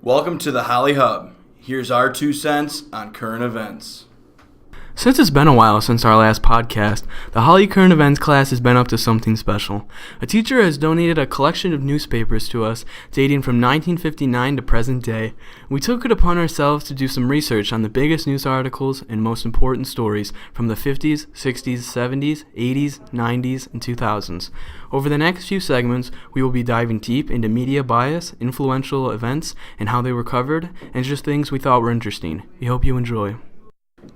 Welcome to the Holley Hub. Here's our 2 cents on current events. Since it's been a while since our last podcast, the Holley Current Events class has been up to something special. A teacher has donated a collection of newspapers to us dating from 1959 to present day. We took it upon ourselves to do some research on the biggest news articles and most important stories from the 50s, 60s, 70s, 80s, 90s, and 2000s. Over the next few segments, we will be diving deep into media bias, influential events, and how they were covered, and just things we thought were interesting. We hope you enjoy.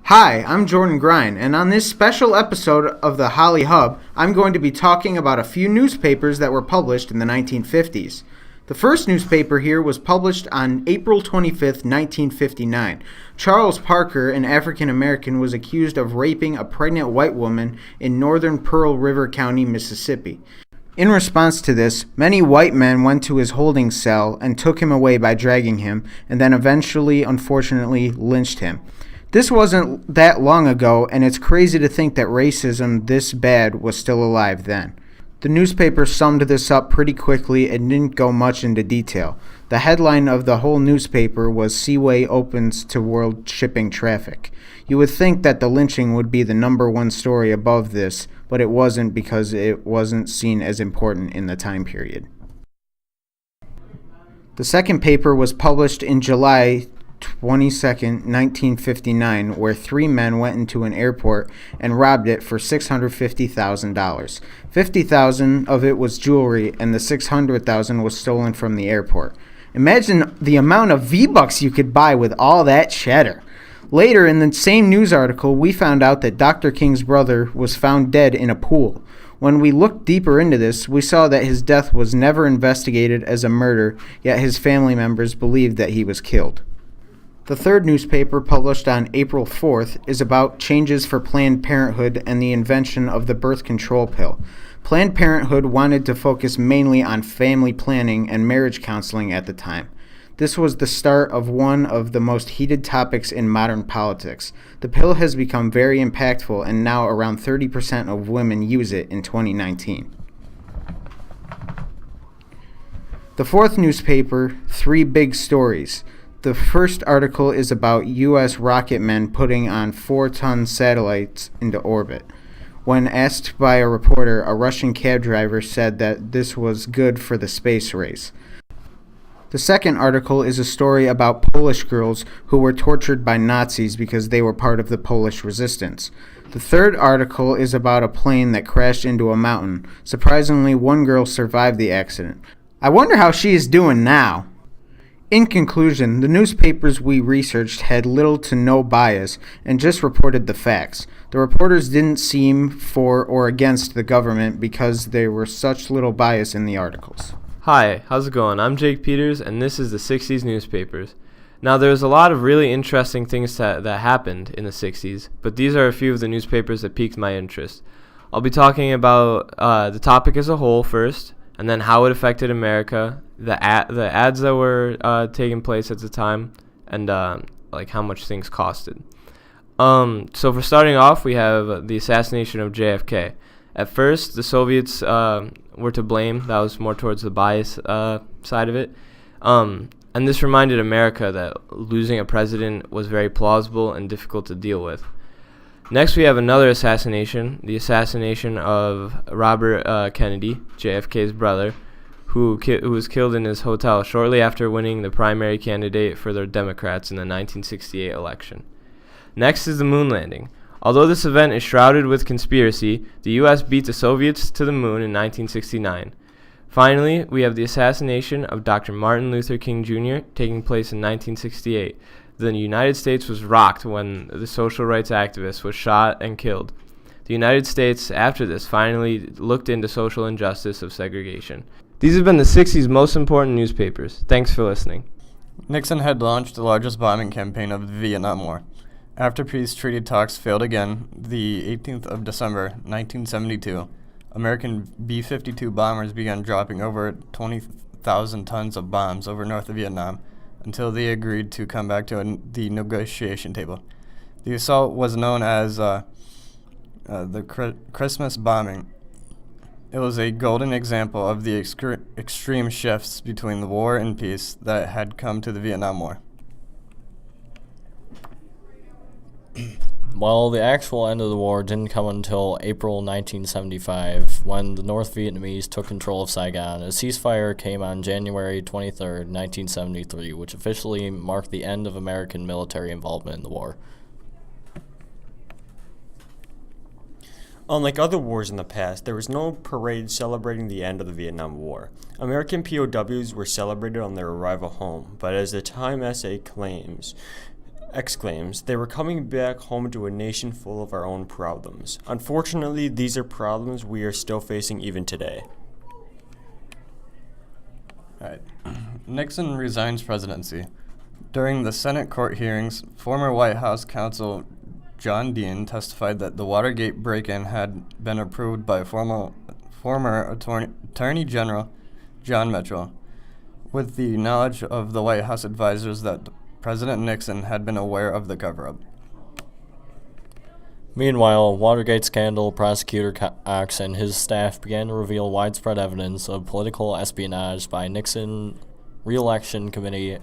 Hi, I'm Jordan Grine, and on this special episode of the Holley Hub, I'm going to be talking about a few newspapers that were published in the 1950s. The first newspaper here was published on April 25th, 1959. Charles Parker, an African American, was accused of raping a pregnant white woman in northern Pearl River County, Mississippi. In response to this, many white men went to his holding cell and took him away by dragging him, and then eventually, unfortunately, lynched him. This wasn't that long ago, and it's crazy to think that racism this bad was still alive then. The newspaper summed this up pretty quickly and didn't go much into detail. The headline of the whole newspaper was "Seaway Opens to World Shipping Traffic." You would think that the lynching would be the number one story above this, but it wasn't because it wasn't seen as important in the time period. The second paper was published in July 22nd, 1959, where 3 men went into an airport and robbed it for $650,000. $50,000 of it was jewelry, and the $600,000 was stolen from the airport. Imagine the amount of V-Bucks you could buy with all that cheddar. Later in the same news article, we found out that Dr. King's brother was found dead in a pool. When we looked deeper into this, we saw that his death was never investigated as a murder, yet his family members believed that he was killed. The third newspaper, published on April 4th, is about changes for Planned Parenthood and the invention of the birth control pill. Planned Parenthood wanted to focus mainly on family planning and marriage counseling at the time. This was the start of one of the most heated topics in modern politics. The pill has become very impactful, and now around 30% of women use it in 2019. The fourth newspaper, 3 big stories. The first article is about U.S. rocket men putting on 4-ton satellites into orbit. When asked by a reporter, a Russian cab driver said that this was good for the space race. The second article is a story about Polish girls who were tortured by Nazis because they were part of the Polish resistance. The third article is about a plane that crashed into a mountain. Surprisingly, one girl survived the accident. I wonder how she is doing now. In conclusion, the newspapers we researched had little to no bias and just reported the facts. The reporters didn't seem for or against the government because there were such little bias in the articles. Hi, how's it going? I'm Jake Peters, and this is the 60s newspapers. Now, there's a lot of really interesting things that happened in the 60s, but these are a few of the newspapers that piqued my interest. I'll be talking about the topic as a whole first, and then how it affected America, the ads that were taking place at the time, and like how much things costed. So for starting off, we have the assassination of JFK. At first, the Soviets were to blame. That was more towards the bias side of it. And this reminded America that losing a president was very plausible and difficult to deal with. Next, we have another assassination, the assassination of Robert Kennedy, JFK's brother, who was killed in his hotel shortly after winning the primary candidate for the Democrats in the 1968 election. Next is the moon landing. Although this event is shrouded with conspiracy, the U.S. beat the Soviets to the moon in 1969. Finally, we have the assassination of Dr. Martin Luther King Jr. taking place in 1968. The United States was rocked when the social rights activist was shot and killed. The United States, after this, finally looked into social injustice of segregation. These have been the 60s most important newspapers. Thanks for listening. Nixon had launched the largest bombing campaign of the Vietnam War. After peace treaty talks failed again, the 18th of December, 1972, American B-52 bombers began dropping over 20,000 tons of bombs over north of Vietnam until they agreed to come back to the negotiation table. The assault was known as the Christmas bombing. It was a golden example of the extreme shifts between the war and peace that had come to the Vietnam War. Well, the actual end of the war didn't come until April 1975, when the North Vietnamese took control of Saigon. A ceasefire came on January 23, 1973, which officially marked the end of American military involvement in the war. Unlike other wars in the past, there was no parade celebrating the end of the Vietnam War. American POWs were celebrated on their arrival home, but as the Time essay exclaims, they were coming back home to a nation full of our own problems. Unfortunately, these are problems we are still facing even today. All right. Nixon resigns presidency. During the Senate court hearings, former White House counsel John Dean testified that the Watergate break-in had been approved by former Attorney General John Mitchell, with the knowledge of the White House advisors that President Nixon had been aware of the cover-up. Meanwhile, Watergate scandal prosecutor Cox and his staff began to reveal widespread evidence of political espionage by Nixon re-election committee,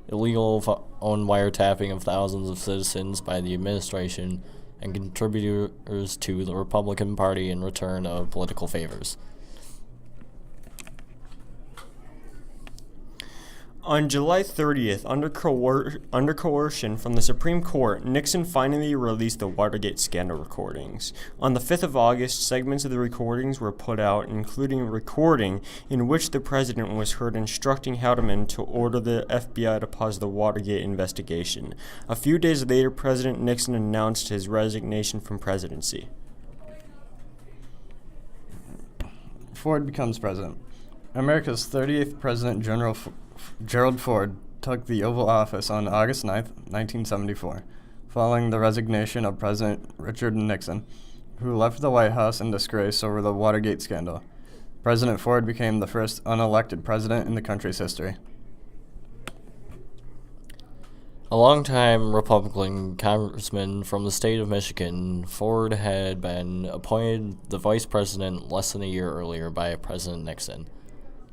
illegal phone wiretapping of thousands of citizens by the administration, and contributors to the Republican Party in return of political favors. On July 30th, under coercion from the Supreme Court, Nixon finally released the Watergate scandal recordings. On the 5th of August, segments of the recordings were put out, including a recording in which the president was heard instructing Haldeman to order the FBI to pause the Watergate investigation. A few days later, President Nixon announced his resignation from presidency. Ford becomes president. America's 38th President Gerald Ford took the Oval Office on August 9, 1974, following the resignation of President Richard Nixon, who left the White House in disgrace over the Watergate scandal. President Ford became the first unelected president in the country's history. A longtime Republican congressman from the state of Michigan, Ford had been appointed the vice president less than a year earlier by President Nixon.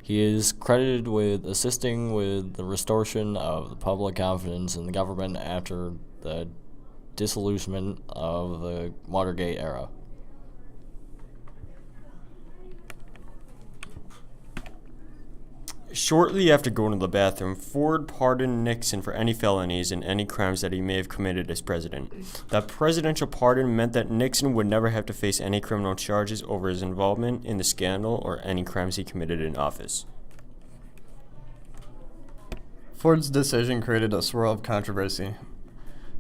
He is credited with assisting with the restoration of the public confidence in the government after the disillusionment of the Watergate era. Shortly after going to the bathroom, Ford pardoned Nixon for any felonies and any crimes that he may have committed as president. That presidential pardon meant that Nixon would never have to face any criminal charges over his involvement in the scandal or any crimes he committed in office. Ford's decision created a swirl of controversy.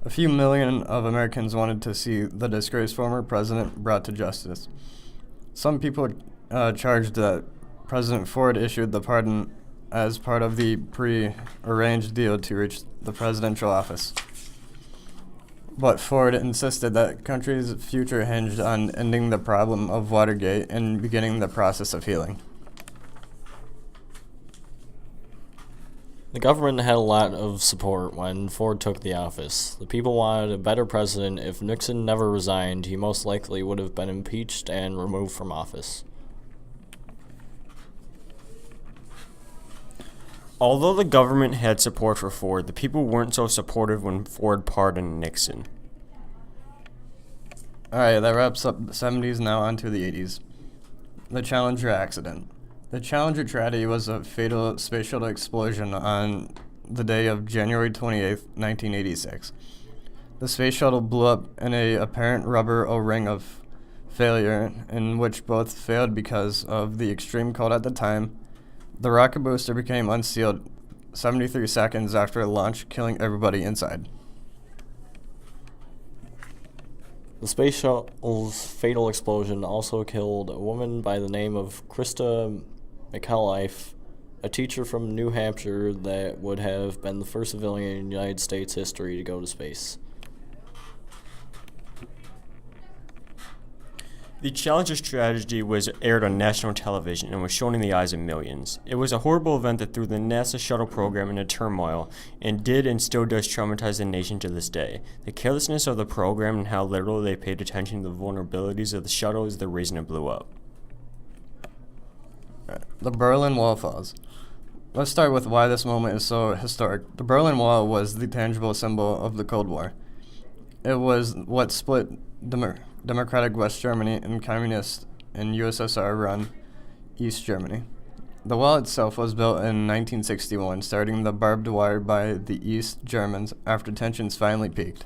A few million of Americans wanted to see the disgraced former president brought to justice. Some people charged that President Ford issued the pardon as part of the pre-arranged deal to reach the presidential office. But Ford insisted that the country's future hinged on ending the problem of Watergate and beginning the process of healing. The government had a lot of support when Ford took the office. The people wanted a better president. If Nixon never resigned, he most likely would have been impeached and removed from office. Although the government had support for Ford, the people weren't so supportive when Ford pardoned Nixon. Alright, that wraps up the 70s, now on to the 80s. The Challenger accident. The Challenger tragedy was a fatal space shuttle explosion on the day of January 28, 1986. The space shuttle blew up in a apparent rubber O-ring of failure, in which both failed because of the extreme cold at the time. The rocket booster became unsealed 73 seconds after launch, killing everybody inside. The space shuttle's fatal explosion also killed a woman by the name of Krista McAuliffe, a teacher from New Hampshire that would have been the first civilian in United States history to go to space. The Challenger's tragedy was aired on national television and was shown in the eyes of millions. It was a horrible event that threw the NASA shuttle program into turmoil and did and still does traumatize the nation to this day. The carelessness of the program and how little they paid attention to the vulnerabilities of the shuttle is the reason it blew up. The Berlin Wall falls. Let's start with why this moment is so historic. The Berlin Wall was the tangible symbol of the Cold War. It was what split democratic West Germany and communist and USSR-run East Germany. The wall itself was built in 1961, starting the barbed wire by the East Germans after tensions finally peaked.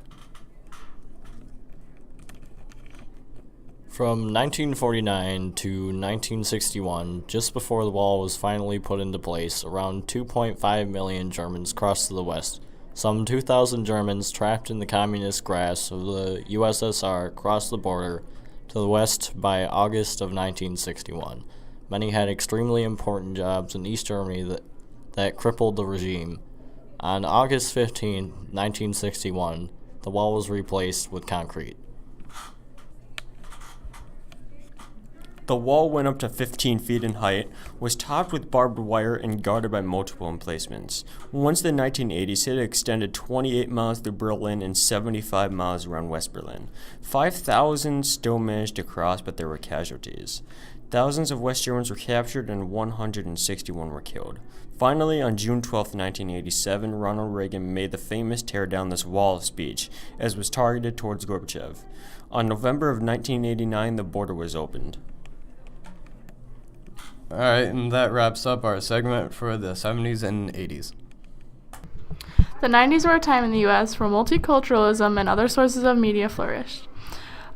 From 1949 to 1961, just before the wall was finally put into place, around 2.5 million Germans crossed to the west. Some 2,000 Germans trapped in the communist grasp of the USSR crossed the border to the west by August of 1961. Many had extremely important jobs in East Germany that crippled the regime. On August 15, 1961, the wall was replaced with concrete. The wall went up to 15 feet in height, was topped with barbed wire, and guarded by multiple emplacements. Once the 1980s hit, it extended 28 miles through Berlin and 75 miles around West Berlin. 5,000 still managed to cross, but there were casualties. Thousands of West Germans were captured and 161 were killed. Finally, on June 12, 1987, Ronald Reagan made the famous tear down this wall speech, as was targeted towards Gorbachev. On November of 1989, the border was opened. All right, and that wraps up our segment for the 70s and 80s. The 90s were a time in the U.S. where multiculturalism and other sources of media flourished.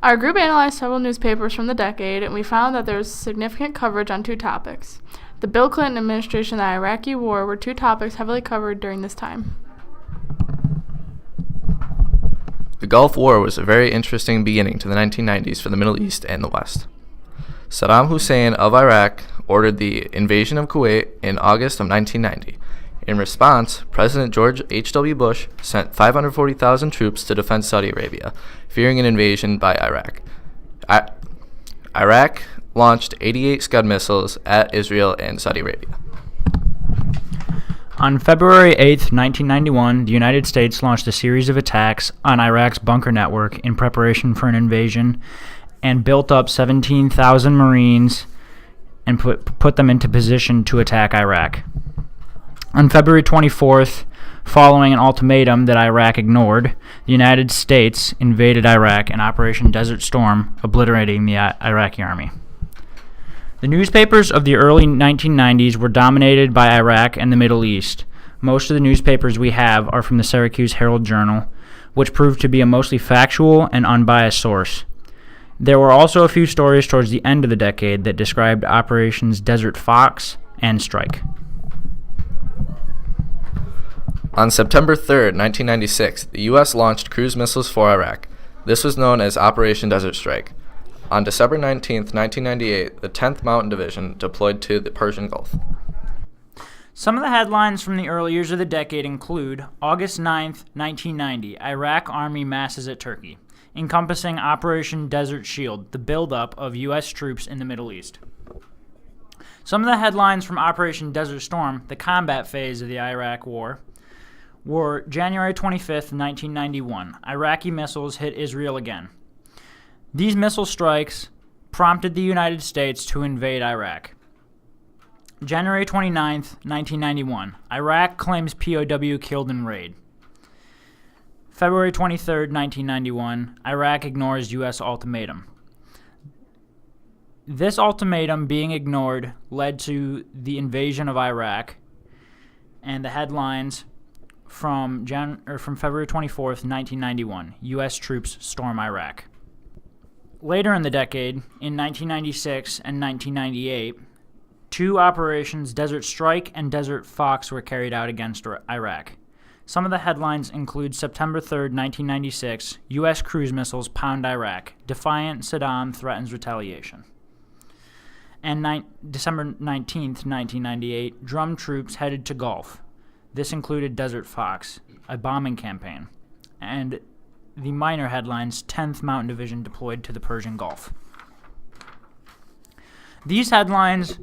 Our group analyzed several newspapers from the decade, and we found that there was significant coverage on two topics. The Bill Clinton administration and the Iraqi War were two topics heavily covered during this time. The Gulf War was a very interesting beginning to the 1990s for the Middle East and the West. Saddam Hussein of Iraq ordered the invasion of Kuwait in August of 1990. In response, President George H.W. Bush sent 540,000 troops to defend Saudi Arabia, fearing an invasion by Iraq. Iraq launched 88 Scud missiles at Israel and Saudi Arabia. On February 8, 1991, the United States launched a series of attacks on Iraq's bunker network in preparation for an invasion and built up 17,000 Marines and put them into position to attack Iraq. On February 24th, following an ultimatum that Iraq ignored, the United States invaded Iraq in Operation Desert Storm, obliterating the Iraqi army. The newspapers of the early 1990s were dominated by Iraq and the Middle East. Most of the newspapers we have are from the Syracuse Herald-Journal, which proved to be a mostly factual and unbiased source. There were also a few stories towards the end of the decade that described Operations Desert Fox and Strike. On September 3, 1996, the U.S. launched cruise missiles for Iraq. This was known as Operation Desert Strike. On December 19, 1998, the 10th Mountain Division deployed to the Persian Gulf. Some of the headlines from the early years of the decade include August 9, 1990, Iraq Army masses at Turkey, encompassing Operation Desert Shield, the buildup of U.S. troops in the Middle East. Some of the headlines from Operation Desert Storm, the combat phase of the Iraq War, were January 25th, 1991. Iraqi missiles hit Israel again. These missile strikes prompted the United States to invade Iraq. January 29th, 1991. Iraq claims POW killed in raid. February 23rd, 1991. Iraq ignores U.S. ultimatum. This ultimatum being ignored led to the invasion of Iraq, and the headlines from February 24th, 1991, U.S. troops storm Iraq. Later in the decade, in 1996 and 1998, two operations, Desert Strike and Desert Fox, were carried out against Iraq. Some of the headlines include September 3rd, 1996, U.S. cruise missiles pound Iraq. Defiant Saddam threatens retaliation. And December 19th, 1998, drum troops headed to Gulf. This included Desert Fox, a bombing campaign, and the minor headlines, 10th Mountain Division deployed to the Persian Gulf. These headlines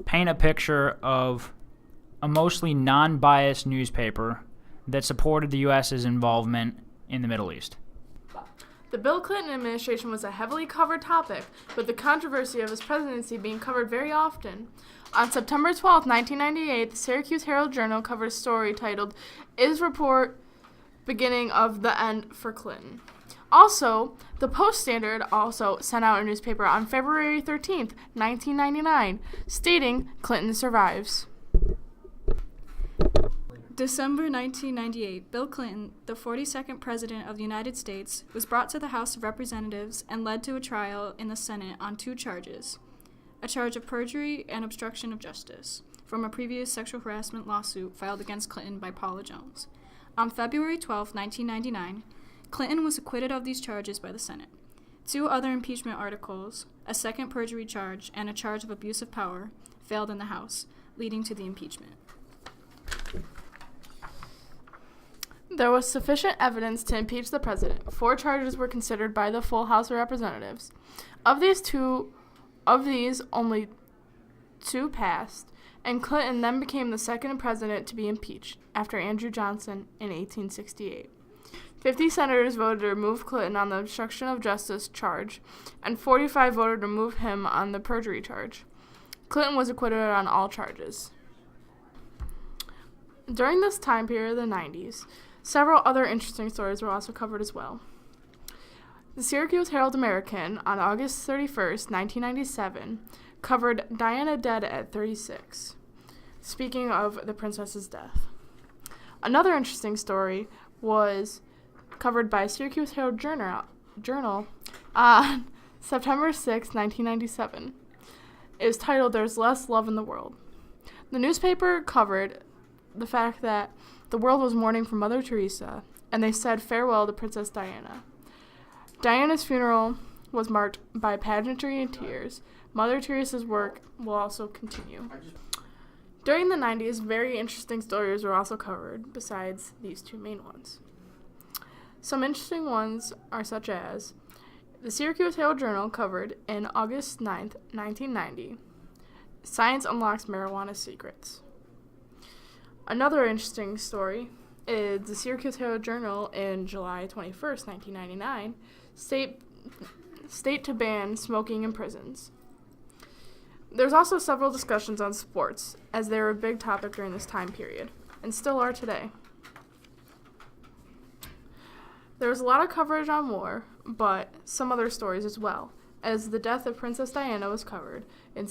paint a picture of a mostly non-biased newspaper that supported the U.S.'s involvement in the Middle East. The Bill Clinton administration was a heavily covered topic, with the controversy of his presidency being covered very often. On September 12, 1998, the Syracuse Herald-Journal covered a story titled, "Is Report Beginning of the End for Clinton?" Also, the Post-Standard also sent out a newspaper on February 13, 1999, stating Clinton survives. December 1998, Bill Clinton, the 42nd President of the United States, was brought to the House of Representatives and led to a trial in the Senate on 2 charges, a charge of perjury and obstruction of justice, from a previous sexual harassment lawsuit filed against Clinton by Paula Jones. On February 12, 1999, Clinton was acquitted of these charges by the Senate. 2 other impeachment articles, a second perjury charge, and a charge of abuse of power, failed in the House, leading to the impeachment. There was sufficient evidence to impeach the president. 4 charges were considered by the full House of Representatives. Of these, only 2 passed, and Clinton then became the second president to be impeached, after Andrew Johnson in 1868. 50 senators voted to remove Clinton on the obstruction of justice charge, and 45 voted to remove him on the perjury charge. Clinton was acquitted on all charges. During this time period, the 90s, several other interesting stories were also covered as well. The Syracuse Herald-American, on August 31st, 1997, covered Diana dead at 36, speaking of the princess's death. Another interesting story was covered by Syracuse Herald-Journal on September 6, 1997. It was titled, "There's Less Love in the World." The newspaper covered the fact that the world was mourning for Mother Teresa, and they said farewell to Princess Diana. Diana's funeral was marked by pageantry and tears. Mother Teresa's work will also continue. During the 90s, very interesting stories were also covered, besides these 2 main ones. Some interesting ones are such as the Syracuse Herald-Journal covered in August 9th, 1990, "Science Unlocks Marijuana Secrets." Another interesting story is the Syracuse Herald-Journal in July 21st, 1999, state to ban smoking in prisons. There's also several discussions on sports, as they were a big topic during this time period, and still are today. There was a lot of coverage on war, but some other stories as well, as the death of Princess Diana was covered in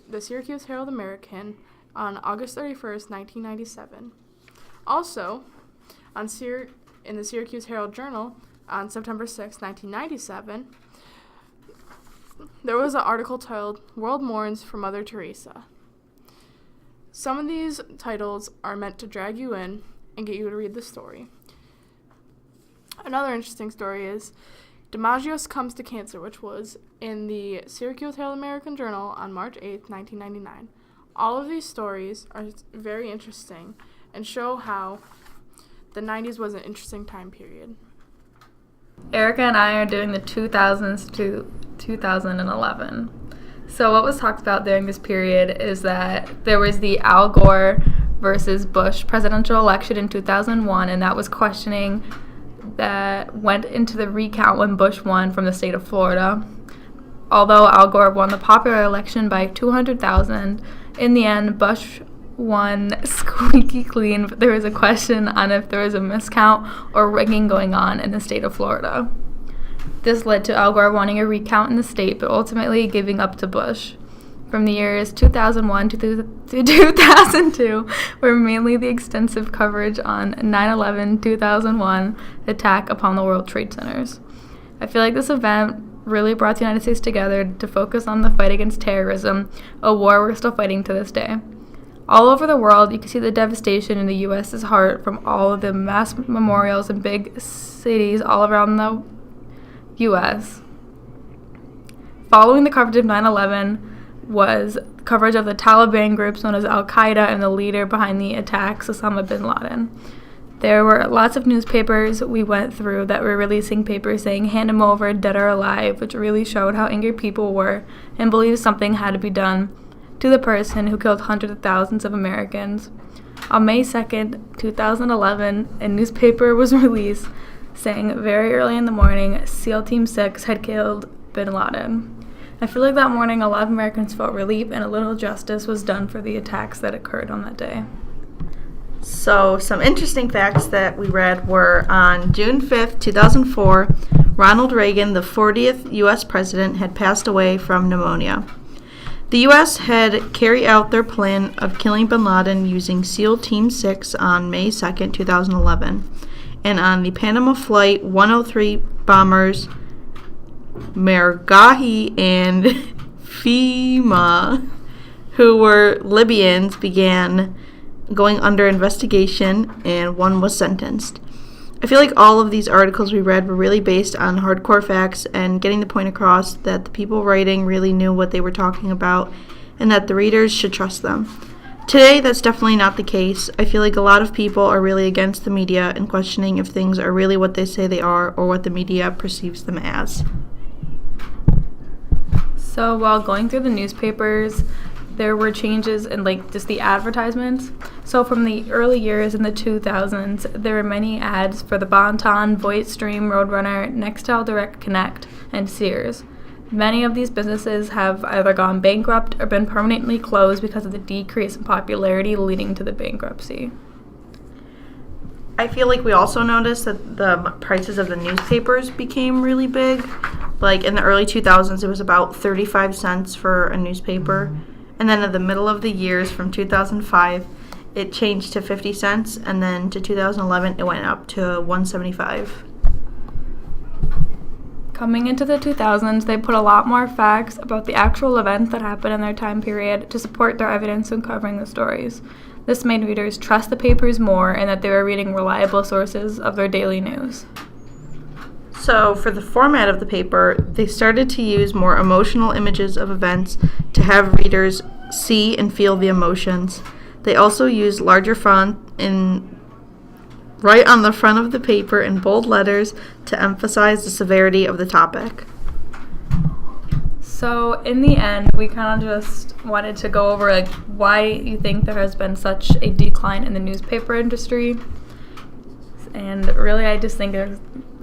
the Syracuse Herald-American on August 31st, 1997. Also, in the Syracuse Herald-Journal on September 6, 1997, there was an article titled, "World Mourns for Mother Teresa." Some of these titles are meant to drag you in and get you to read the story. Another interesting story is DiMaggio succumbs to cancer, which was in the Syracuse Herald-American Journal on March 8, 1999. All of these stories are very interesting and show how the 90s was an interesting time period. Erica and I are doing the 2000s to 2011. So what was talked about during this period is that there was the Al Gore versus Bush presidential election in 2001, and that was questioning that went into the recount when Bush won from the state of Florida. Although Al Gore won the popular election by 200,000, in the end, Bush won squeaky clean, but there was a question on if there was a miscount or rigging going on in the state of Florida. This led to Al Gore wanting a recount in the state, but ultimately giving up to Bush. From the years 2001 to 2002 were mainly the extensive coverage on 9/11-2001 attack upon the World Trade Centers. I feel like this event really brought the United States together to focus on the fight against terrorism, a war we're still fighting to this day. All over the world, you can see the devastation in the U.S.'s heart from all of the mass memorials in big cities all around the U.S. Following the coverage of 9/11 was coverage of the Taliban groups known as Al-Qaeda and the leader behind the attacks, Osama bin Laden. There were lots of newspapers we went through that were releasing papers saying, "Hand him over, dead or alive," which really showed how angry people were and believed something had to be done to the person who killed hundreds of thousands of Americans. On May 2nd, 2011, a newspaper was released saying very early in the morning SEAL Team 6 had killed bin Laden. I feel like that morning a lot of Americans felt relief and a little justice was done for the attacks that occurred on that day. So, some interesting facts that we read were on June 5th, 2004, Ronald Reagan, the 40th U.S. president, had passed away from pneumonia. The U.S. had carried out their plan of killing bin Laden using SEAL Team 6 on May 2nd, 2011. And on the Panama Flight 103 bombers, Mergahi and Fima, who were Libyans, began going under investigation, and one was sentenced. I feel like all of these articles we read were really based on hardcore facts and getting the point across that the people writing really knew what they were talking about and that the readers should trust them. Today, that's definitely not the case. I feel like a lot of people are really against the media and questioning if things are really what they say they are or what the media perceives them as. So while going through the newspapers, there were changes in just the advertisements. So from the early years in the 2000s, there were many ads for the Bon-Ton, VoightStream, Roadrunner, Nextel Direct Connect, and Sears. Many of these businesses have either gone bankrupt or been permanently closed because of the decrease in popularity leading to the bankruptcy. I feel like we also noticed that the prices of the newspapers became really big. Like in the early 2000s, it was about 35 cents for a newspaper. And then in the middle of the years from 2005, it changed to 50 cents. And then to 2011, it went up to 175. Coming into the 2000s, they put a lot more facts about the actual events that happened in their time period to support their evidence in covering the stories. This made readers trust the papers more and that they were reading reliable sources of their daily news. So for the format of the paper, they started to use more emotional images of events to have readers see and feel the emotions. They also used larger font right on the front of the paper in bold letters to emphasize the severity of the topic. So in the end, we kind of just wanted to go over why you think there has been such a decline in the newspaper industry. And really, I just think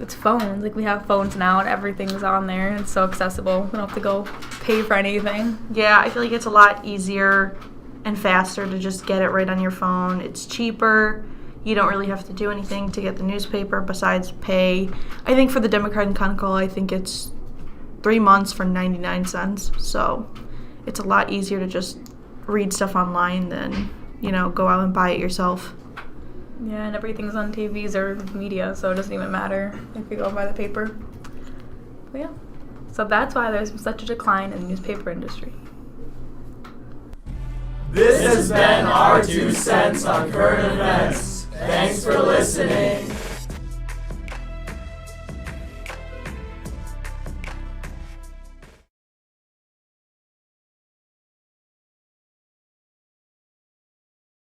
it's phones. We have phones now and everything's on there. It's so accessible. We don't have to go pay for anything. Yeah, I feel like it's a lot easier and faster to just get it right on your phone. It's cheaper. You don't really have to do anything to get the newspaper besides pay. I think for the Democrat and Chronicle, I think it's 3 months for 99 cents. So it's a lot easier to just read stuff online than, go out and buy it yourself. Yeah, and everything's on TVs or media, so it doesn't even matter if you go by the paper. But yeah, so that's why there's such a decline in the newspaper industry. This has been our 2 cents on current events. Thanks for listening.